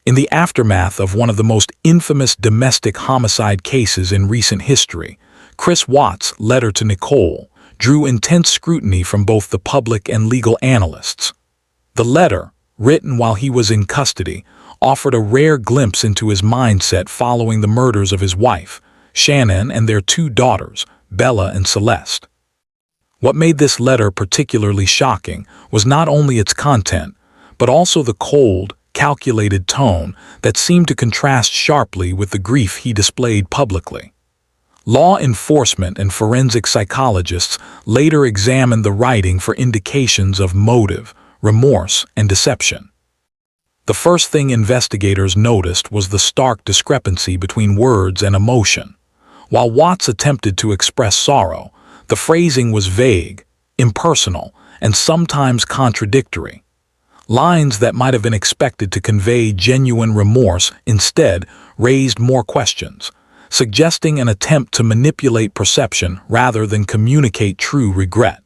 In the aftermath of one of the most infamous domestic homicide cases in recent history, Chris Watts' letter to Nicole drew intense scrutiny from both the public and legal analysts. The letter, written while he was in custody, offered a rare glimpse into his mindset following the murders of his wife, Shannon, and their two daughters, Bella and Celeste. What made this letter particularly shocking was not only its content, but also the cold, calculated tone that seemed to contrast sharply with the grief he displayed publicly. Law enforcement and forensic psychologists later examined the writing for indications of motive, remorse, and deception. The first thing investigators noticed was the stark discrepancy between words and emotion. While Watts attempted to express sorrow, the phrasing was vague, impersonal, and sometimes contradictory. Lines that might have been expected to convey genuine remorse instead raised more questions, suggesting an attempt to manipulate perception rather than communicate true regret.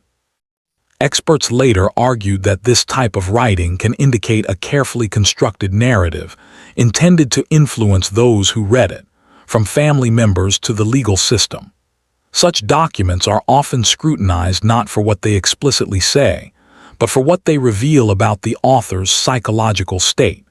Experts later argued that this type of writing can indicate a carefully constructed narrative intended to influence those who read it, from family members to the legal system. Such documents are often scrutinized not for what they explicitly say, but for what they reveal about the author's psychological state.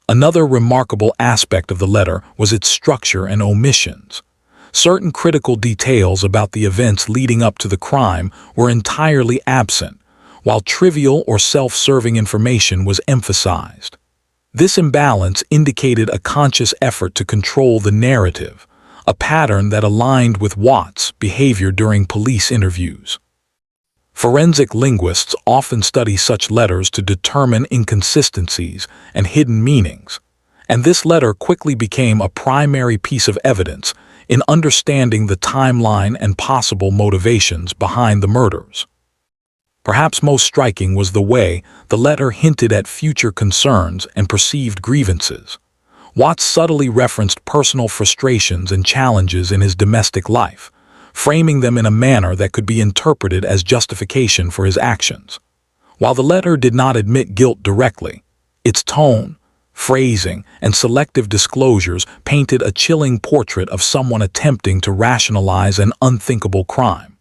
Another remarkable aspect of the letter was its structure and omissions. Certain critical details about the events leading up to the crime were entirely absent, while trivial or self-serving information was emphasized. This imbalance indicated a conscious effort to control the narrative, a pattern that aligned with Watts' behavior during police interviews. Forensic linguists often study such letters to determine inconsistencies and hidden meanings, and this letter quickly became a primary piece of evidence in understanding the timeline and possible motivations behind the murders. Perhaps most striking was the way the letter hinted at future concerns and perceived grievances. Watts subtly referenced personal frustrations and challenges in his domestic life, framing them in a manner that could be interpreted as justification for his actions. While the letter did not admit guilt directly, its tone, phrasing, and selective disclosures painted a chilling portrait of someone attempting to rationalize an unthinkable crime.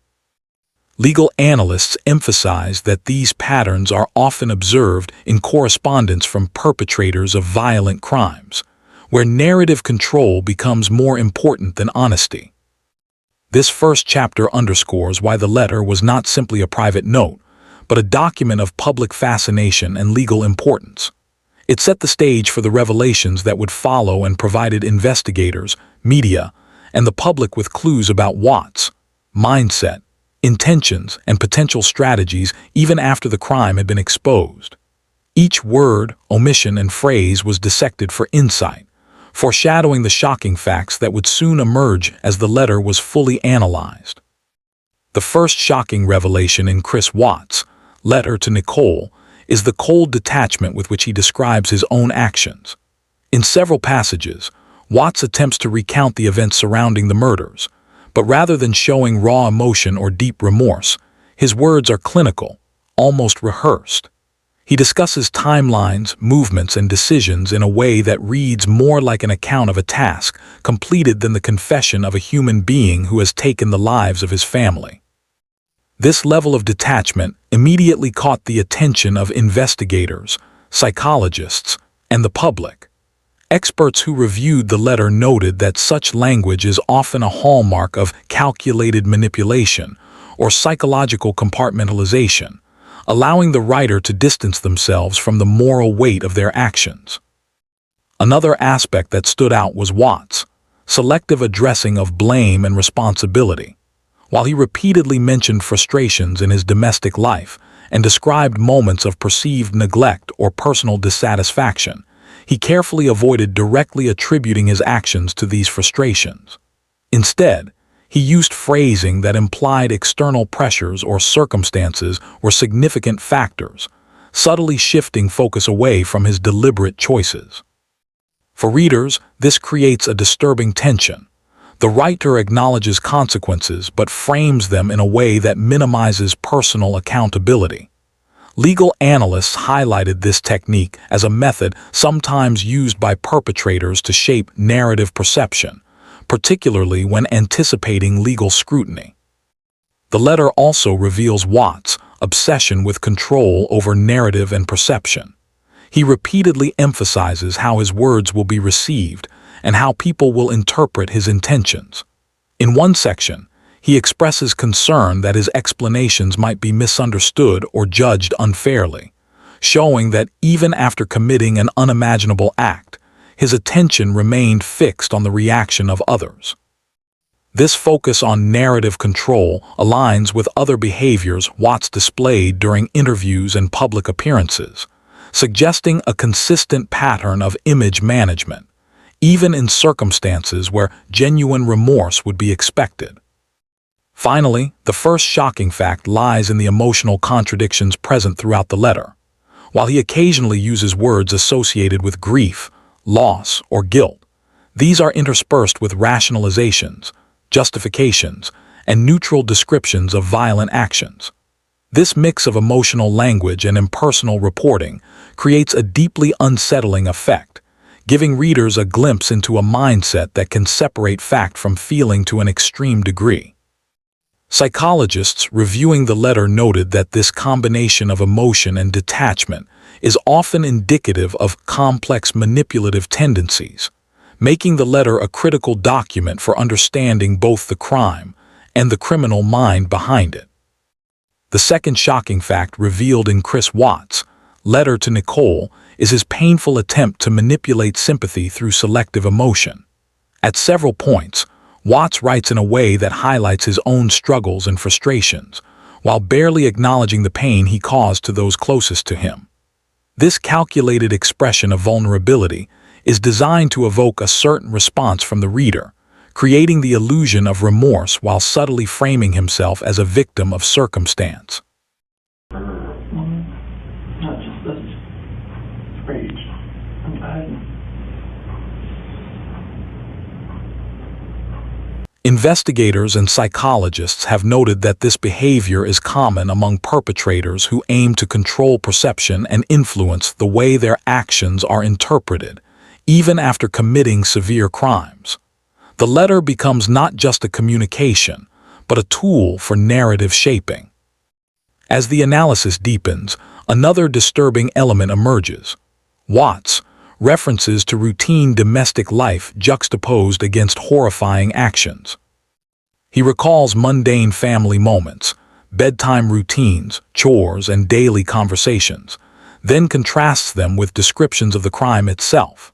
Legal analysts emphasize that these patterns are often observed in correspondence from perpetrators of violent crimes, where narrative control becomes more important than honesty. This first chapter underscores why the letter was not simply a private note, but a document of public fascination and legal importance. It set the stage for the revelations that would follow and provided investigators, media, and the public with clues about Watts' mindset, intentions, and potential strategies even after the crime had been exposed. Each word, omission, and phrase was dissected for insight, foreshadowing the shocking facts that would soon emerge as the letter was fully analyzed. The first shocking revelation in Chris Watts' letter to Nicole is the cold detachment with which he describes his own actions. In several passages, Watts attempts to recount the events surrounding the murders, but rather than showing raw emotion or deep remorse, his words are clinical, almost rehearsed. He discusses timelines, movements, and decisions in a way that reads more like an account of a task completed than the confession of a human being who has taken the lives of his family. This level of detachment immediately caught the attention of investigators, psychologists, and the public. Experts who reviewed the letter noted that such language is often a hallmark of calculated manipulation or psychological compartmentalization, allowing the writer to distance themselves from the moral weight of their actions. Another aspect that stood out was Watts' selective addressing of blame and responsibility. While he repeatedly mentioned frustrations in his domestic life and described moments of perceived neglect or personal dissatisfaction, he carefully avoided directly attributing his actions to these frustrations. Instead, he used phrasing that implied external pressures or circumstances were significant factors, subtly shifting focus away from his deliberate choices. For readers, this creates a disturbing tension. The writer acknowledges consequences but frames them in a way that minimizes personal accountability. Legal analysts highlighted this technique as a method sometimes used by perpetrators to shape narrative perception, particularly when anticipating legal scrutiny. The letter also reveals Watts' obsession with control over narrative and perception. He repeatedly emphasizes how his words will be received and how people will interpret his intentions. In one section, he expresses concern that his explanations might be misunderstood or judged unfairly, showing that even after committing an unimaginable act, his attention remained fixed on the reaction of others. This focus on narrative control aligns with other behaviors Watts displayed during interviews and public appearances, suggesting a consistent pattern of image management, even in circumstances where genuine remorse would be expected. Finally, the first shocking fact lies in the emotional contradictions present throughout the letter. While he occasionally uses words associated with grief, loss, or guilt, these are interspersed with rationalizations, justifications, and neutral descriptions of violent actions. This mix of emotional language and impersonal reporting creates a deeply unsettling effect, giving readers a glimpse into a mindset that can separate fact from feeling to an extreme degree. Psychologists reviewing the letter noted that this combination of emotion and detachment is often indicative of complex manipulative tendencies, making the letter a critical document for understanding both the crime and the criminal mind behind it. The second shocking fact revealed in Chris Watts' letter to Nicole is his painful attempt to manipulate sympathy through selective emotion. At several points, Watts writes in a way that highlights his own struggles and frustrations, while barely acknowledging the pain he caused to those closest to him. This calculated expression of vulnerability is designed to evoke a certain response from the reader, creating the illusion of remorse while subtly framing himself as a victim of circumstance. Not just this rage. Investigators and psychologists have noted that this behavior is common among perpetrators who aim to control perception and influence the way their actions are interpreted, even after committing severe crimes. The letter becomes not just a communication, but a tool for narrative shaping. As the analysis deepens, another disturbing element emerges. Watts' references to routine domestic life juxtaposed against horrifying actions. He recalls mundane family moments, bedtime routines, chores, and daily conversations, then contrasts them with descriptions of the crime itself.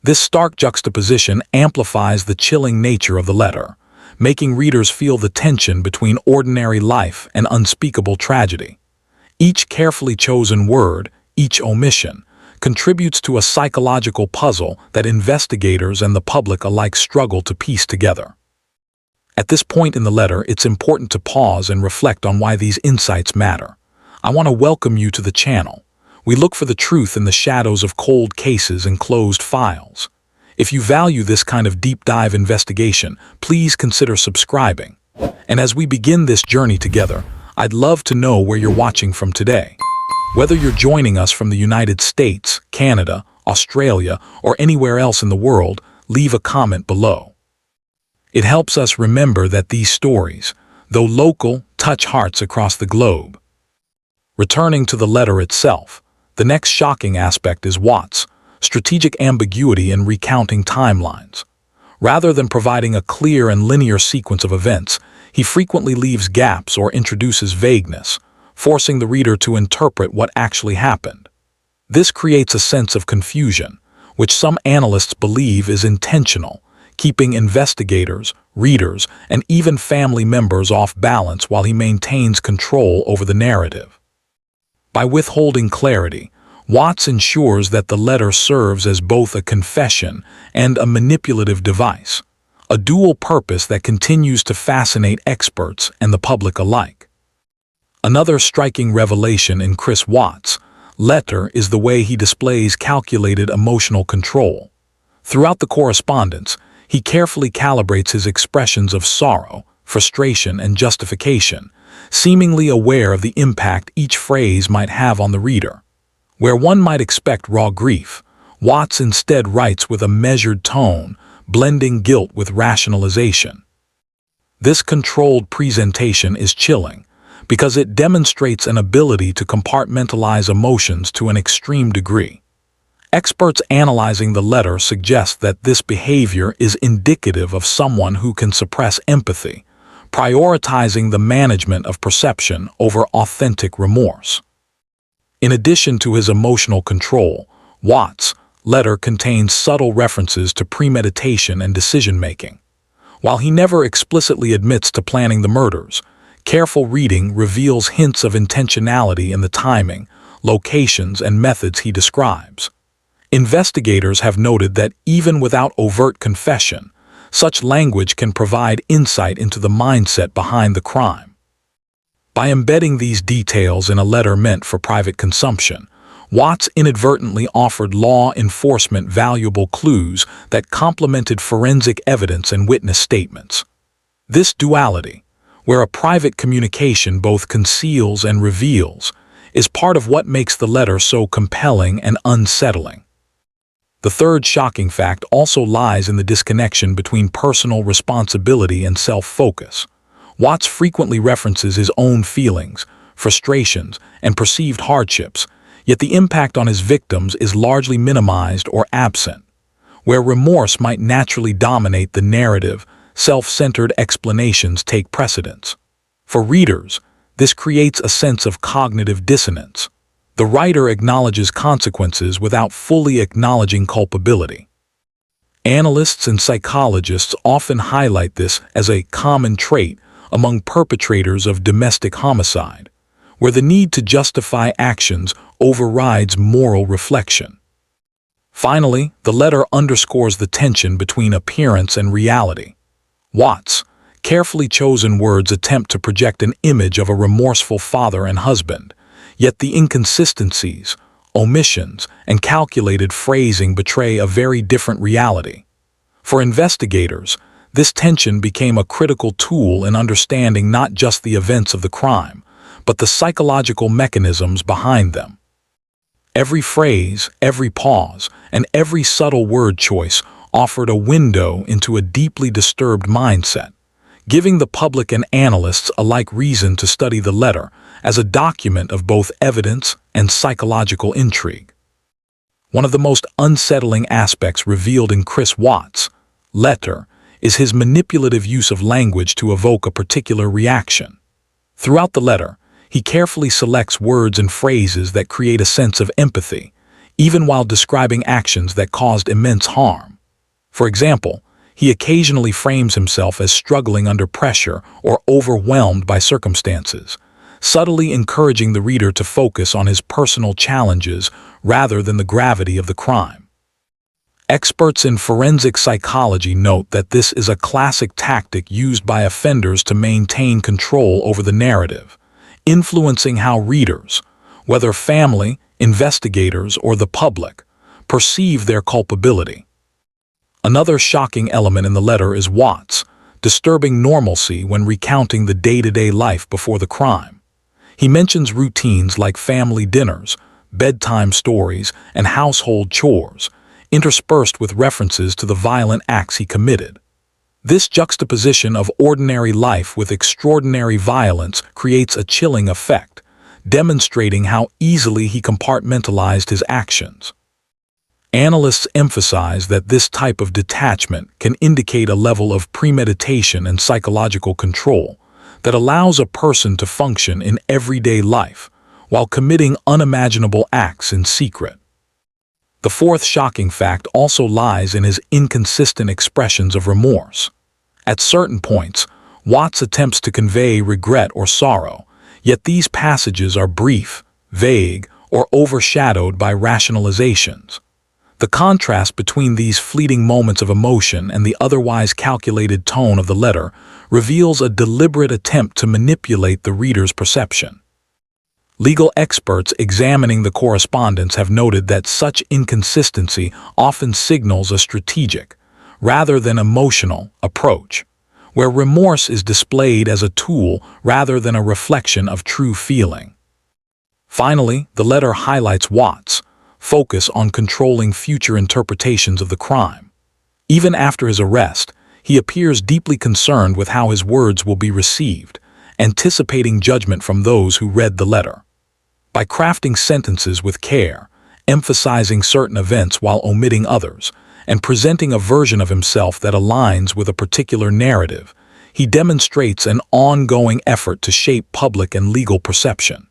This stark juxtaposition amplifies the chilling nature of the letter, making readers feel the tension between ordinary life and unspeakable tragedy. Each carefully chosen word, each omission, contributes to a psychological puzzle that investigators and the public alike struggle to piece together. At this point in the letter, it's important to pause and reflect on why these insights matter. I want to welcome you to the channel. We look for the truth in the shadows of cold cases and closed files. If you value this kind of deep dive investigation, please consider subscribing. And as we begin this journey together, I'd love to know where you're watching from today. Whether you're joining us from the United States, Canada, Australia, or anywhere else in the world, leave a comment below. It helps us remember that these stories, though local, touch hearts across the globe. Returning to the letter itself, the next shocking aspect is Watts' strategic ambiguity in recounting timelines. Rather than providing a clear and linear sequence of events, he frequently leaves gaps or introduces vagueness, forcing the reader to interpret what actually happened. This creates a sense of confusion, which some analysts believe is intentional, keeping investigators, readers, and even family members off balance while he maintains control over the narrative. By withholding clarity, Watts ensures that the letter serves as both a confession and a manipulative device, a dual purpose that continues to fascinate experts and the public alike. Another striking revelation in Chris Watts' letter is the way he displays calculated emotional control. Throughout the correspondence, he carefully calibrates his expressions of sorrow, frustration, and justification, seemingly aware of the impact each phrase might have on the reader. Where one might expect raw grief, Watts instead writes with a measured tone, blending guilt with rationalization. This controlled presentation is chilling, because it demonstrates an ability to compartmentalize emotions to an extreme degree. Experts analyzing the letter suggest that this behavior is indicative of someone who can suppress empathy, prioritizing the management of perception over authentic remorse. In addition to his emotional control, Watts' letter contains subtle references to premeditation and decision-making. While he never explicitly admits to planning the murders, careful reading reveals hints of intentionality in the timing, locations, and methods he describes. Investigators have noted that even without overt confession, such language can provide insight into the mindset behind the crime. By embedding these details in a letter meant for private consumption, Watts inadvertently offered law enforcement valuable clues that complemented forensic evidence and witness statements. This duality, where a private communication both conceals and reveals, is part of what makes the letter so compelling and unsettling. The third shocking fact also lies in the disconnection between personal responsibility and self-focus. Watts frequently references his own feelings, frustrations, and perceived hardships, yet the impact on his victims is largely minimized or absent. Where remorse might naturally dominate the narrative, self-centered explanations take precedence. For readers, this creates a sense of cognitive dissonance. The writer acknowledges consequences without fully acknowledging culpability. Analysts and psychologists often highlight this as a common trait among perpetrators of domestic homicide, where the need to justify actions overrides moral reflection. Finally, the letter underscores the tension between appearance and reality. Watts' carefully chosen words attempt to project an image of a remorseful father and husband, yet the inconsistencies, omissions, and calculated phrasing betray a very different reality. For investigators, this tension became a critical tool in understanding not just the events of the crime, but the psychological mechanisms behind them. Every phrase, every pause, and every subtle word choice offered a window into a deeply disturbed mindset, giving the public and analysts alike reason to study the letter as a document of both evidence and psychological intrigue. One of the most unsettling aspects revealed in Chris Watts' letter is his manipulative use of language to evoke a particular reaction. Throughout the letter, he carefully selects words and phrases that create a sense of empathy, even while describing actions that caused immense harm. For example, he occasionally frames himself as struggling under pressure or overwhelmed by circumstances, subtly encouraging the reader to focus on his personal challenges rather than the gravity of the crime. Experts in forensic psychology note that this is a classic tactic used by offenders to maintain control over the narrative, influencing how readers, whether family, investigators, or the public, perceive their culpability. Another shocking element in the letter is Watts' disturbing normalcy when recounting the day-to-day life before the crime. He mentions routines like family dinners, bedtime stories, and household chores, interspersed with references to the violent acts he committed. This juxtaposition of ordinary life with extraordinary violence creates a chilling effect, demonstrating how easily he compartmentalized his actions. Analysts emphasize that this type of detachment can indicate a level of premeditation and psychological control that allows a person to function in everyday life while committing unimaginable acts in secret. The fourth shocking fact also lies in his inconsistent expressions of remorse. At certain points, Watts attempts to convey regret or sorrow, yet these passages are brief, vague, or overshadowed by rationalizations. The contrast between these fleeting moments of emotion and the otherwise calculated tone of the letter reveals a deliberate attempt to manipulate the reader's perception. Legal experts examining the correspondence have noted that such inconsistency often signals a strategic, rather than emotional, approach, where remorse is displayed as a tool rather than a reflection of true feeling. Finally, the letter highlights Watts' focus on controlling future interpretations of the crime. Even after his arrest, he appears deeply concerned with how his words will be received, anticipating judgment from those who read the letter. By crafting sentences with care, emphasizing certain events while omitting others, and presenting a version of himself that aligns with a particular narrative, he demonstrates an ongoing effort to shape public and legal perception.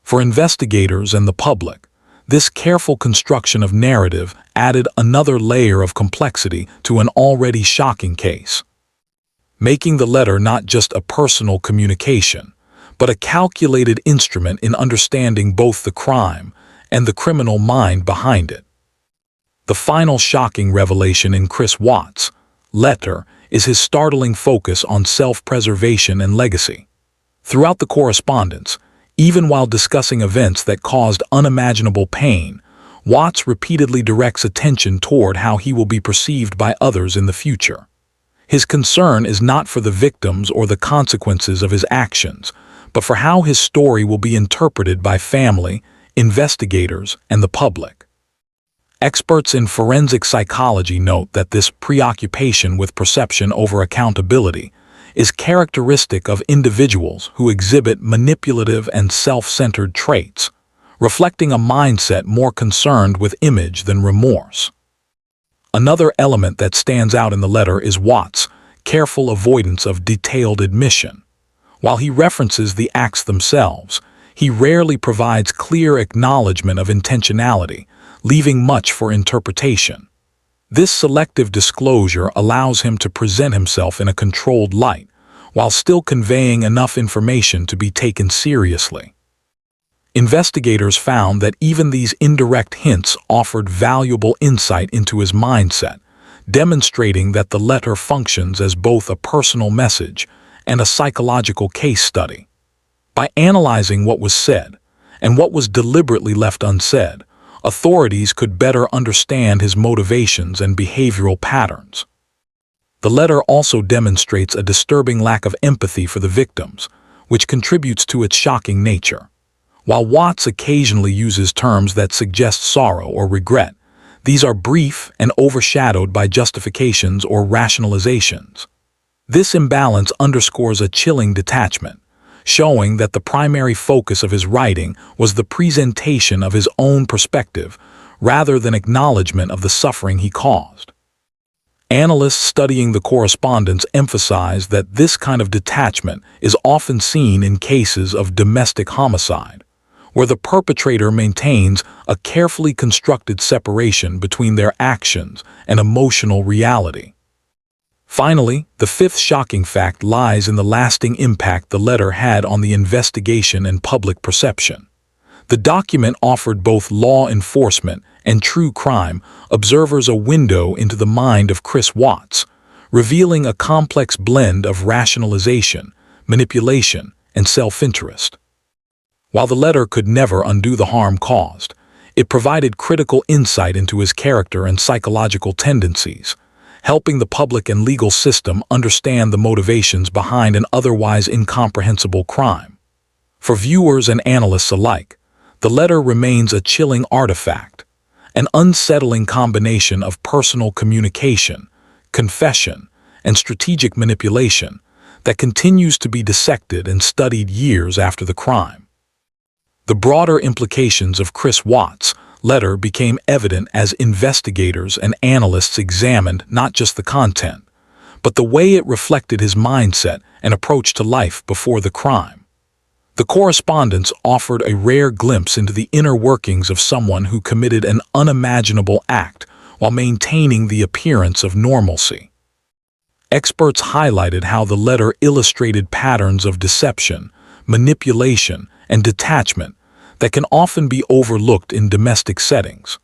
For investigators and the public, this careful construction of narrative added another layer of complexity to an already shocking case, making the letter not just a personal communication, but a calculated instrument in understanding both the crime and the criminal mind behind it. The final shocking revelation in Chris Watts' letter is his startling focus on self-preservation and legacy. Throughout the correspondence, even while discussing events that caused unimaginable pain, Watts repeatedly directs attention toward how he will be perceived by others in the future. His concern is not for the victims or the consequences of his actions, but for how his story will be interpreted by family, investigators, and the public. Experts in forensic psychology note that this preoccupation with perception over accountability is characteristic of individuals who exhibit manipulative and self-centered traits, reflecting a mindset more concerned with image than remorse. Another element that stands out in the letter is Watts' careful avoidance of detailed admission. While he references the acts themselves, he rarely provides clear acknowledgement of intentionality, leaving much for interpretation. This selective disclosure allows him to present himself in a controlled light, while still conveying enough information to be taken seriously. Investigators found that even these indirect hints offered valuable insight into his mindset, demonstrating that the letter functions as both a personal message and a psychological case study. By analyzing what was said and what was deliberately left unsaid, authorities could better understand his motivations and behavioral patterns. The letter also demonstrates a disturbing lack of empathy for the victims, which contributes to its shocking nature. While Watts occasionally uses terms that suggest sorrow or regret, these are brief and overshadowed by justifications or rationalizations. This imbalance underscores a chilling detachment, showing that the primary focus of his writing was the presentation of his own perspective rather than acknowledgement of the suffering he caused. Analysts studying the correspondence emphasize that this kind of detachment is often seen in cases of domestic homicide, where the perpetrator maintains a carefully constructed separation between their actions and emotional reality. Finally, the fifth shocking fact lies in the lasting impact the letter had on the investigation and public perception. The document offered both law enforcement and true crime observers a window into the mind of Chris Watts, revealing a complex blend of rationalization, manipulation, and self-interest. While the letter could never undo the harm caused, it provided critical insight into his character and psychological tendencies, helping the public and legal system understand the motivations behind an otherwise incomprehensible crime. For viewers and analysts alike, the letter remains a chilling artifact, an unsettling combination of personal communication, confession, and strategic manipulation that continues to be dissected and studied years after the crime. The broader implications of Chris Watts' letter became evident as investigators and analysts examined not just the content, but the way it reflected his mindset and approach to life before the crime. The correspondence offered a rare glimpse into the inner workings of someone who committed an unimaginable act while maintaining the appearance of normalcy. Experts highlighted how the letter illustrated patterns of deception, manipulation, and detachment that can often be overlooked in domestic settings.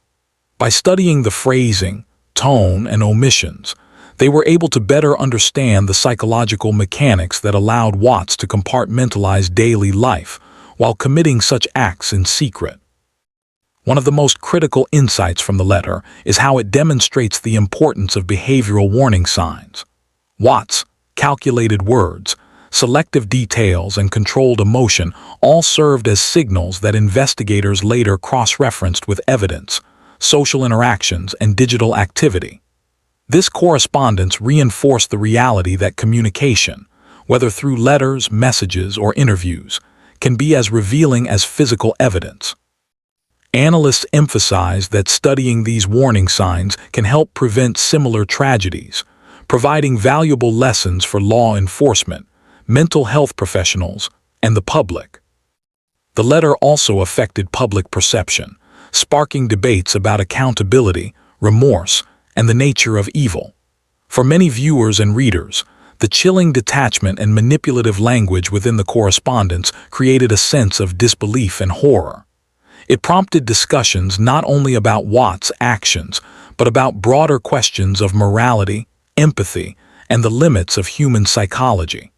By studying the phrasing, tone, and omissions, they were able to better understand the psychological mechanics that allowed Watts to compartmentalize daily life while committing such acts in secret. One of the most critical insights from the letter is how it demonstrates the importance of behavioral warning signs. Watts calculated words, selective details, and controlled emotion all served as signals that investigators later cross-referenced with evidence, social interactions, and digital activity. This correspondence reinforced the reality that communication, whether through letters, messages, or interviews, can be as revealing as physical evidence. Analysts emphasize that studying these warning signs can help prevent similar tragedies, providing valuable lessons for law enforcement, mental health professionals, and the public. The letter also affected public perception, sparking debates about accountability, remorse, and the nature of evil. For many viewers and readers, the chilling detachment and manipulative language within the correspondence created a sense of disbelief and horror. It prompted discussions not only about Watts' actions, but about broader questions of morality, empathy, and the limits of human psychology.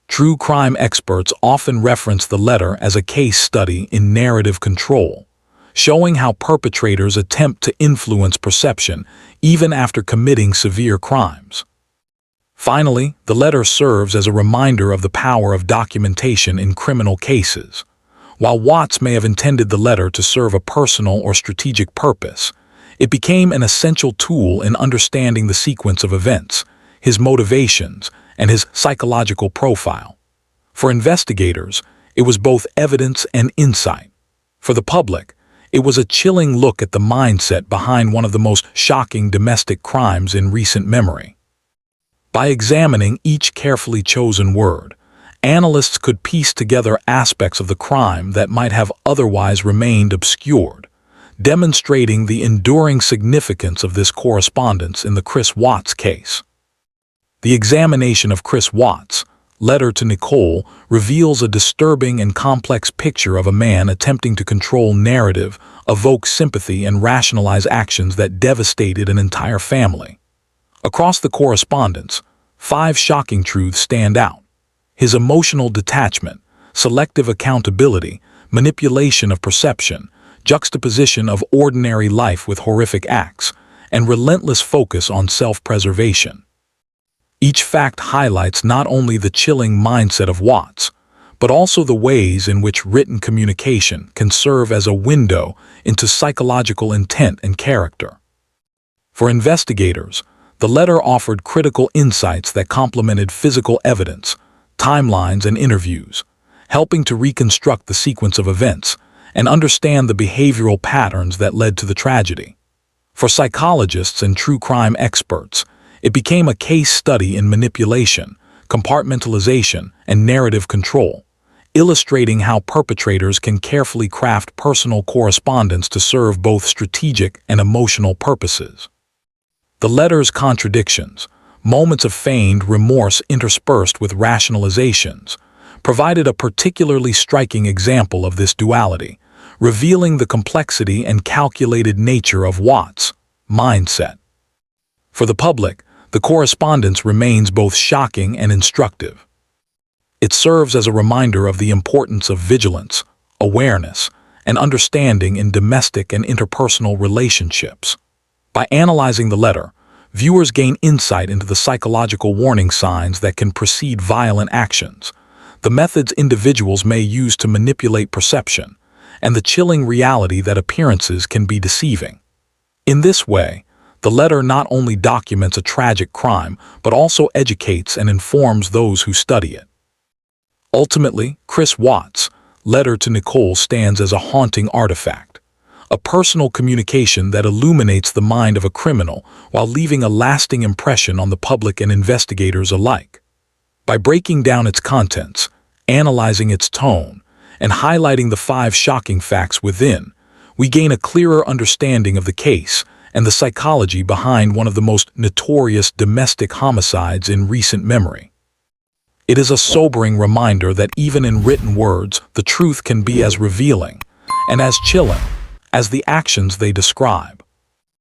True crime experts often reference the letter as a case study in narrative control, showing how perpetrators attempt to influence perception even after committing severe crimes. Finally, the letter serves as a reminder of the power of documentation in criminal cases. While Watts may have intended the letter to serve a personal or strategic purpose, it became an essential tool in understanding the sequence of events, his motivations, and his psychological profile. For investigators, it was both evidence and insight. For the public, it was a chilling look at the mindset behind one of the most shocking domestic crimes in recent memory. By examining each carefully chosen word, analysts could piece together aspects of the crime that might have otherwise remained obscured, demonstrating the enduring significance of this correspondence in the Chris Watts case. The examination of Chris Watts' letter to Nicole reveals a disturbing and complex picture of a man attempting to control narrative, evoke sympathy, and rationalize actions that devastated an entire family. Across the correspondence, 5 shocking truths stand out: his emotional detachment, selective accountability, manipulation of perception, juxtaposition of ordinary life with horrific acts, and relentless focus on self-preservation. Each fact highlights not only the chilling mindset of Watts, but also the ways in which written communication can serve as a window into psychological intent and character. For investigators, the letter offered critical insights that complemented physical evidence, timelines, and interviews, helping to reconstruct the sequence of events and understand the behavioral patterns that led to the tragedy. For psychologists and true crime experts, it became a case study in manipulation, compartmentalization, and narrative control, illustrating how perpetrators can carefully craft personal correspondence to serve both strategic and emotional purposes. The letter's contradictions, moments of feigned remorse interspersed with rationalizations, provided a particularly striking example of this duality, revealing the complexity and calculated nature of Watts' mindset. For the public, the correspondence remains both shocking and instructive. It serves as a reminder of the importance of vigilance, awareness, and understanding in domestic and interpersonal relationships. By analyzing the letter, viewers gain insight into the psychological warning signs that can precede violent actions, the methods individuals may use to manipulate perception, and the chilling reality that appearances can be deceiving. In this way, the letter not only documents a tragic crime, but also educates and informs those who study it. Ultimately, Chris Watts' letter to Nicole stands as a haunting artifact, a personal communication that illuminates the mind of a criminal while leaving a lasting impression on the public and investigators alike. By breaking down its contents, analyzing its tone, and highlighting the 5 shocking facts within, we gain a clearer understanding of the case and the psychology behind one of the most notorious domestic homicides in recent memory. It is a sobering reminder that even in written words, the truth can be as revealing and as chilling as the actions they describe.